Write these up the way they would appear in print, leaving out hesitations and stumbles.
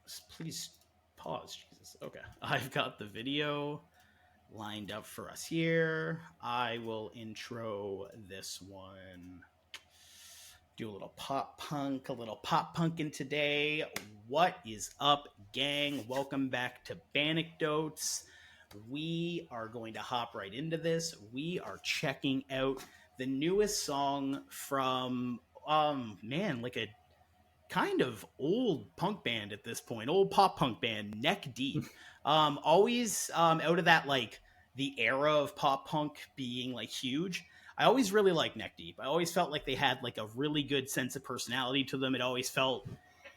Please pause. Jesus. Okay. I've got the video lined up for us here. I will intro this one. Do a little pop punkin' today. What is up, gang? Welcome back to Bandecfolks. We are going to hop right into this. We are checking out the newest song from like a kind of old punk band at this point, old pop punk band, Neck Deep. Always out of that, like, the era of pop punk being like huge. I always really liked Neck Deep. I always felt like they had like a really good sense of personality to them. It always felt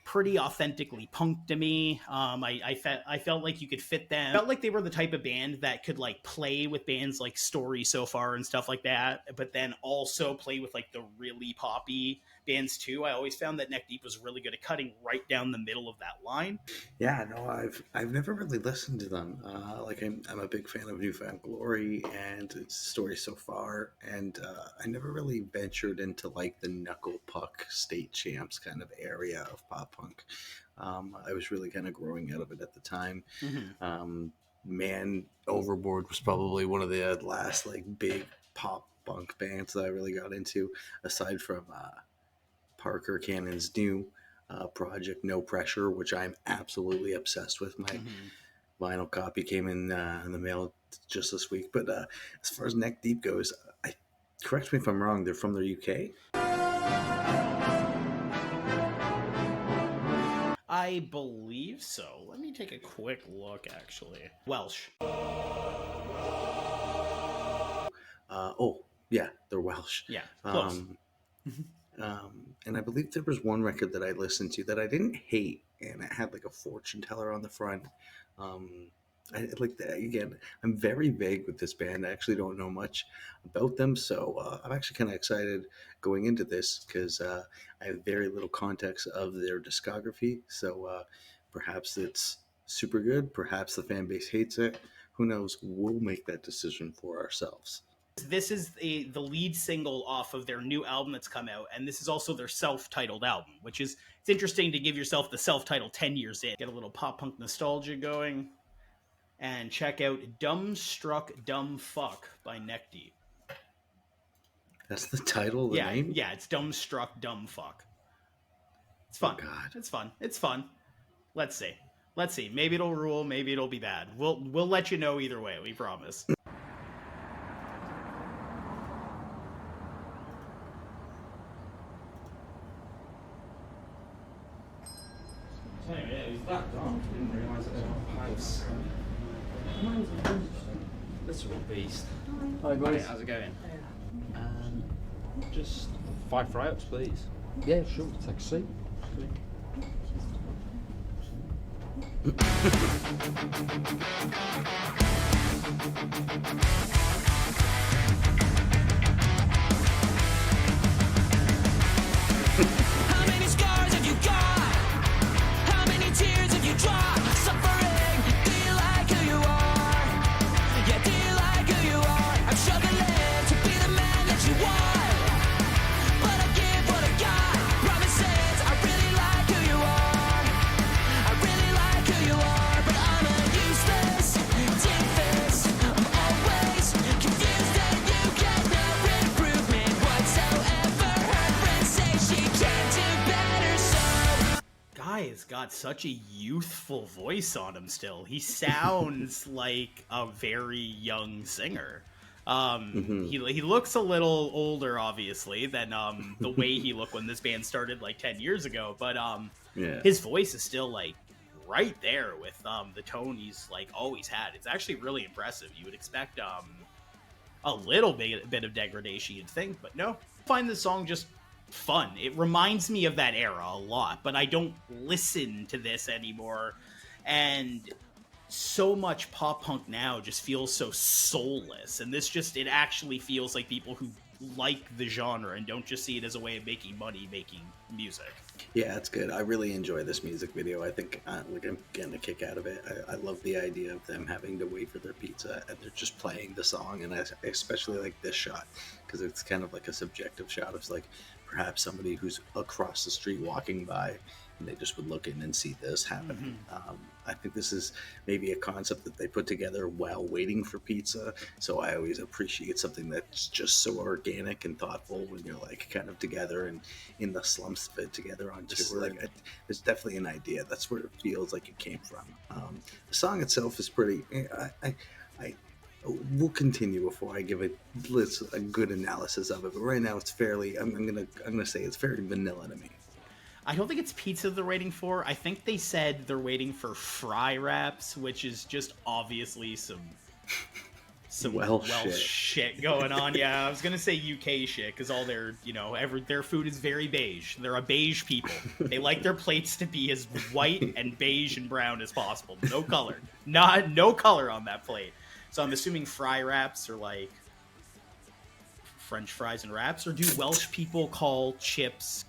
pretty authentically punk to me. I felt like you could fit them. I felt like they were the type of band that could like play with bands like Story So Far and stuff like that, but then also play with like the really poppy bands too. I always found that Neck Deep was really good at cutting right down the middle of that line. Yeah, no, I've never really listened to them. I'm a big fan of New Found Glory and its Story So Far, and I never really ventured into like the knuckle puck state champs kind of area of pop punk. I was really kind of growing out of it at the time. Mm-hmm. Man Overboard was probably one of the last like big pop punk bands that I really got into, aside from Parker Cannon's new project No Pressure, which I'm absolutely obsessed with. My vinyl copy came in the mail just this week. But as far as Neck Deep goes, correct me if I'm wrong, they're from the UK? I believe so. Let me take a quick look, actually. Welsh. Yeah, they're Welsh. Yeah, close. And I believe there was one record that I listened to that I didn't hate, and it had like a fortune teller on the front. I like that. Again, I'm very vague with this band. I actually don't know much about them, so I'm actually kind of excited going into this because I have very little context of their discography. So perhaps it's super good. Perhaps the fan base hates it. Who knows? We'll make that decision for ourselves. This is the lead single off of their new album that's come out, and this is also their self-titled album, which is, it's interesting to give yourself the self-titled 10 years in. Get a little pop punk nostalgia going, and check out Dumbstruck, Dumb Fuck by Neck Deep. That's the title, the name? Yeah, it's Dumbstruck, Dumb Fuck. It's fun. Oh, God. It's fun. Let's see. Maybe it'll rule, maybe it'll be bad. We'll let you know either way, we promise. Yeah, it was that dark. I didn't realise it was pipes. Literal beast. Hi guys. How's it going? Just 5 fry-ups, please. Yeah, sure. Take a seat. How many scars have you got? How many tears have you dropped? Suffering, do you like who you are? Yeah, do you like who you are? I'm struggling to be the man that you want, but I give what I got. Promises, I really like who you are. I really like who you are, but I'm a useless doofus. I'm always confused and you get no improvement whatsoever. Her friends say she can do better, so Guy's got such a youthful voice on him still. He sounds like a very young singer. He looks a little older, obviously, than the way he looked when this band started like 10 years ago. But his voice is still like right there with the tone he's like always had. It's actually really impressive. You would expect a little bit of degradation, you'd think, but no. I find this song just fun. It reminds me of that era a lot, but I don't listen to this anymore. And so much pop punk now just feels so soulless, and it actually feels like people who like the genre and don't just see it as a way of making money making music. Yeah, it's good. I really enjoy this music video. I think I'm getting a kick out of it. I love the idea of them having to wait for their pizza and they're just playing the song, and I especially like this shot because it's kind of like a subjective shot of like perhaps somebody who's across the street walking by and they just would look in and see this happening. I think this is maybe a concept that they put together while waiting for pizza. So I always appreciate something that's just so organic and thoughtful when you're like kind of together and in the slumps of it together on tour. Like, there's definitely an idea. That's where it feels like it came from. The song itself is pretty. We'll continue before I give a good analysis of it. But right now, it's fairly. I'm gonna say it's very vanilla to me. I don't think it's pizza they're waiting for. I think they said they're waiting for fry wraps, which is just obviously some Welsh shit going on. Yeah, I was gonna say UK shit because all their their food is very beige. They're a beige people. They like their plates to be as white and beige and brown as possible. No color, no color on that plate. So I'm assuming fry wraps are like French fries and wraps, or do Welsh people call chips?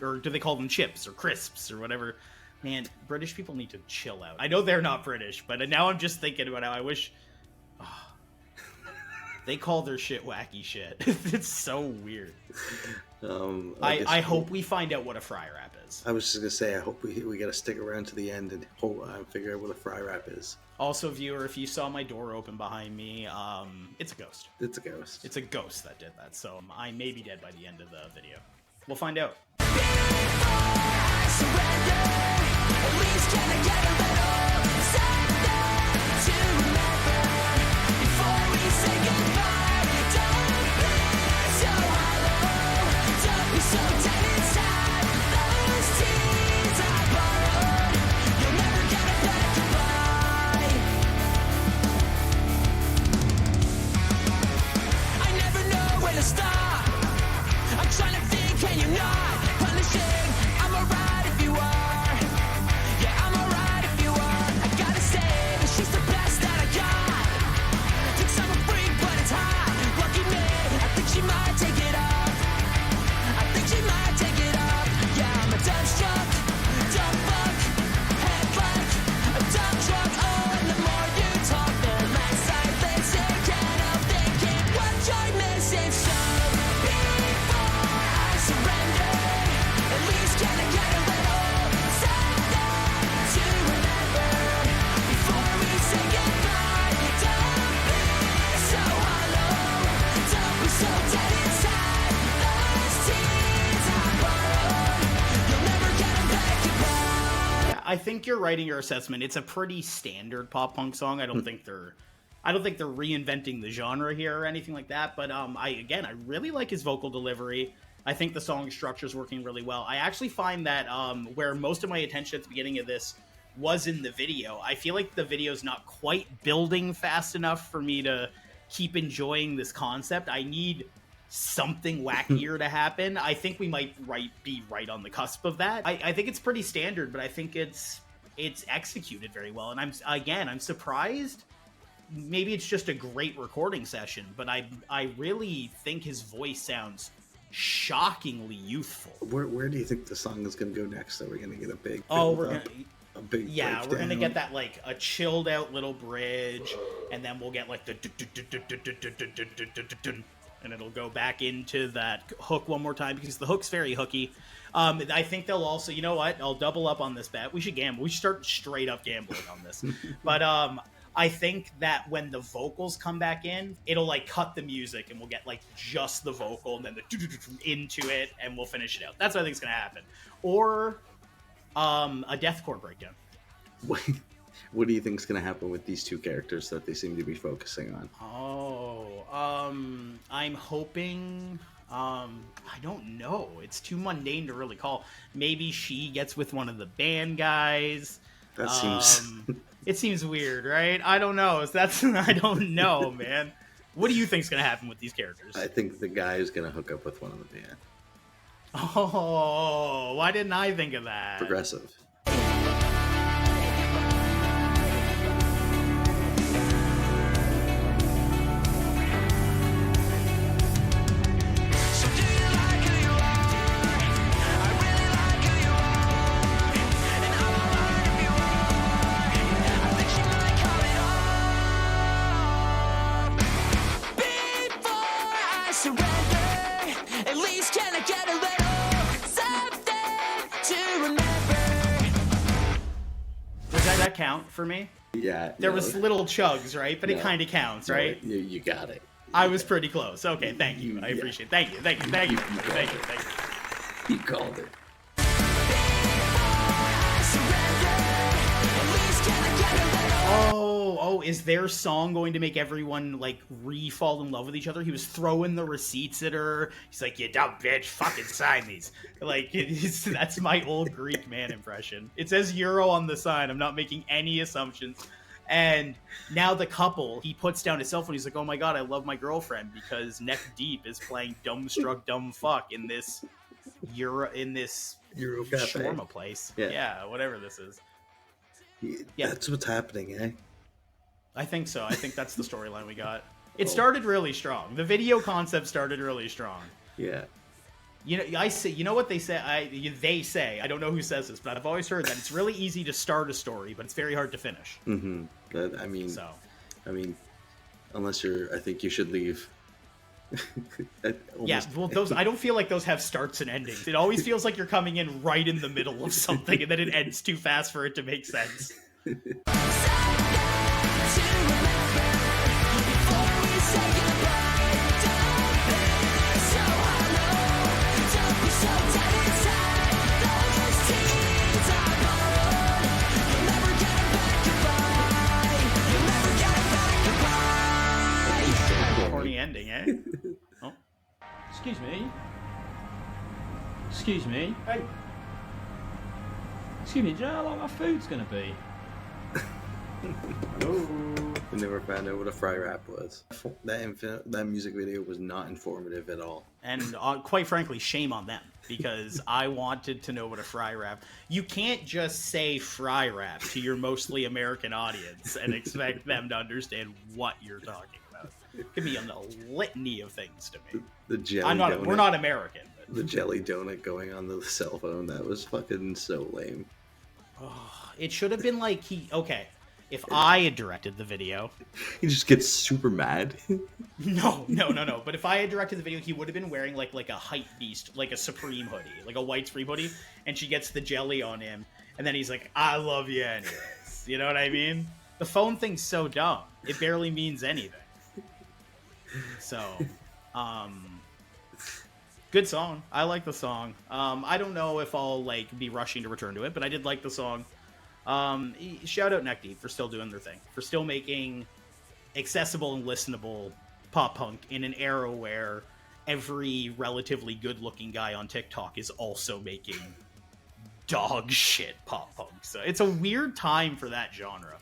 Or do they call them chips or crisps or whatever? Man, British people need to chill out. I know they're not British, but now I'm just thinking about how I wish they call their shit wacky shit. It's so weird. I hope we find out what a fry wrap is. I was just gonna say, I hope we gotta stick around to the end and figure out what a fry wrap is. Also, viewer, if you saw my door open behind me, it's a ghost. It's a ghost. It's a ghost that did that. So I may be dead by the end of the video. We'll find out. I think you're right in your assessment. It's a pretty standard pop punk song. I don't think they're reinventing the genre here or anything like that. But I really like his vocal delivery. I think the song structure is working really well. I actually find that where most of my attention at the beginning of this was in the video, I feel like the video is not quite building fast enough for me to keep enjoying this concept. I need something wackier to happen. I think we might be right on the cusp of that. I think it's pretty standard, but I think it's executed very well. And I'm surprised. Maybe it's just a great recording session, but I really think his voice sounds shockingly youthful. Where do you think the song is going to go next? Are we going to get a big we're breakdown? Gonna get that like a chilled out little bridge, and then we'll get like the and it'll go back into that hook one more time because the hook's very hooky. I think they'll also, you know what? I'll double up on this bet. We should gamble. We should start straight up gambling on this. But I think that when the vocals come back in, it'll like cut the music and we'll get like just the vocal and then the into it and we'll finish it out. That's what I think is going to happen. Or a deathcore breakdown. What do you think is going to happen with these two characters that they seem to be focusing on? I'm hoping, I don't know. It's too mundane to really call. Maybe she gets with one of the band guys. That seems... It seems weird, right? I don't know. I don't know, man. What do you think's going to happen with these characters? I think the guy is going to hook up with one of the band. Oh, why didn't I think of that? Progressive. At least can I get a little something to remember? that count for me? Yeah. There no, was little chugs, right? But it No. kind of counts, no, right? You got it. I was pretty close. Okay, thank you. I Yeah. appreciate it. Thank you. Thank you. You called it. Oh, is their song going to make everyone like re-fall in love with each other? He was throwing the receipts at her. He's like, "You dumb bitch, fucking sign these." Like, that's my old Greek man impression. It says Euro on the sign. I'm not making any assumptions. And now the couple, he puts down his cell phone. He's like, "Oh my god, I love my girlfriend because Neck Deep is playing Dumbstruck, Dumb Fuck in this Euro Cafe. shawarma place." Yeah. Yeah, whatever this is. Yeah. That's what's happening, eh? I think so. I think that's the storyline we got. It started really strong. The video concept started really strong. Yeah. You know, I say. You know what they say? They say. I don't know who says this, but I've always heard that it's really easy to start a story, but it's very hard to finish. Mm-hmm. But, I mean, So, unless I think you should leave. yeah. Well, those. I don't feel like those have starts and endings. It always feels like you're coming in right in the middle of something, and then it ends too fast for it to make sense. Corny ending, eh? Oh. Excuse me. Excuse me. Hey. Excuse me, do you know how long my food's gonna be? I never found out what a fry wrap was. That music video was not informative at all. And quite frankly, shame on them, because I wanted to know what a fry wrap. You can't just say fry wrap to your mostly American audience and expect them to understand what you're talking about. It could be a litany of things to me. The jelly donut. We're not American. But... The jelly donut going on the cell phone. That was fucking so lame. It should have been like okay. If I had directed the video, He just gets super mad. no. But if I had directed the video, he would have been wearing like a hype beast, like a Supreme hoodie, like a white Supreme hoodie, and she gets the jelly on him, and then he's like, "I love you anyways." You know what I mean? The phone thing's so dumb; it barely means anything. So, good song. I like the song. I don't know if I'll like be rushing to return to it, but I did like the song. Shout out Neck Deep for still doing their thing, for still making accessible and listenable pop punk in an era where every relatively good-looking guy on TikTok is also making dog shit pop punk. So it's a weird time for that genre.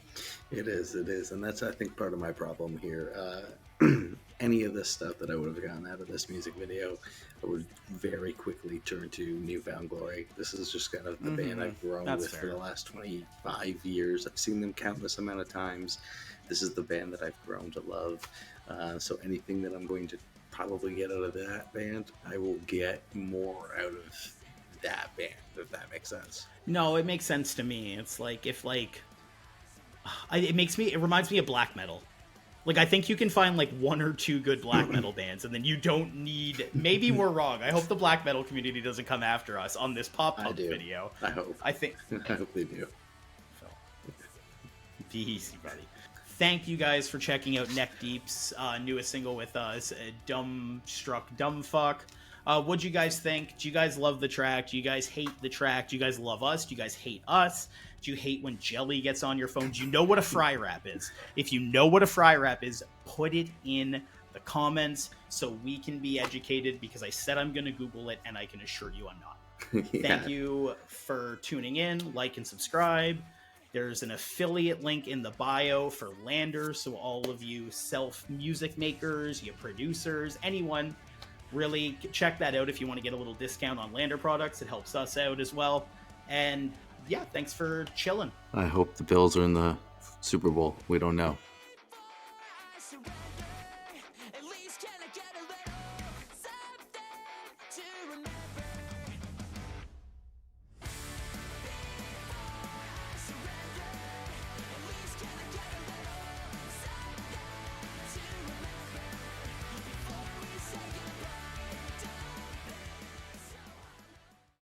It is, and that's, I think, part of my problem here. Any of this stuff that I would have gotten out of this music video, I would very quickly turn to Newfound Glory. This is just kind of the band I've grown with for the last 25 years. I've seen them countless amount of times. This is the band that I've grown to love. So anything that I'm going to probably get out of that band, I will get more out of that band, if that makes sense. No, it makes sense to me. It's like if like it reminds me of black metal. Like, I think you can find, like, one or two good black metal bands, and then you don't need... Maybe we're wrong. I hope the black metal community doesn't come after us on this pop-punk video. I hope. I think... I hope they do. So, be easy, buddy. Thank you guys for checking out Neck Deep's newest single with us, Dumbstruck, Dumb Fuck. What'd you guys think? Do you guys love the track? Do you guys hate the track? Do you guys love us? Do you guys hate us? Do you hate when jelly gets on your phone? Do you know what a fry wrap is? If you know what a fry wrap is, put it in the comments so we can be educated, because I said I'm going to Google it, and I can assure you I'm not. Yeah. Thank you for tuning in. Like and subscribe. There's an affiliate link in the bio for Lander, so all of you self-music makers, you producers, anyone, really check that out if you want to get a little discount on Lander products. It helps us out as well. And yeah, thanks for chilling. I hope the Bills are in the Super Bowl. We don't know.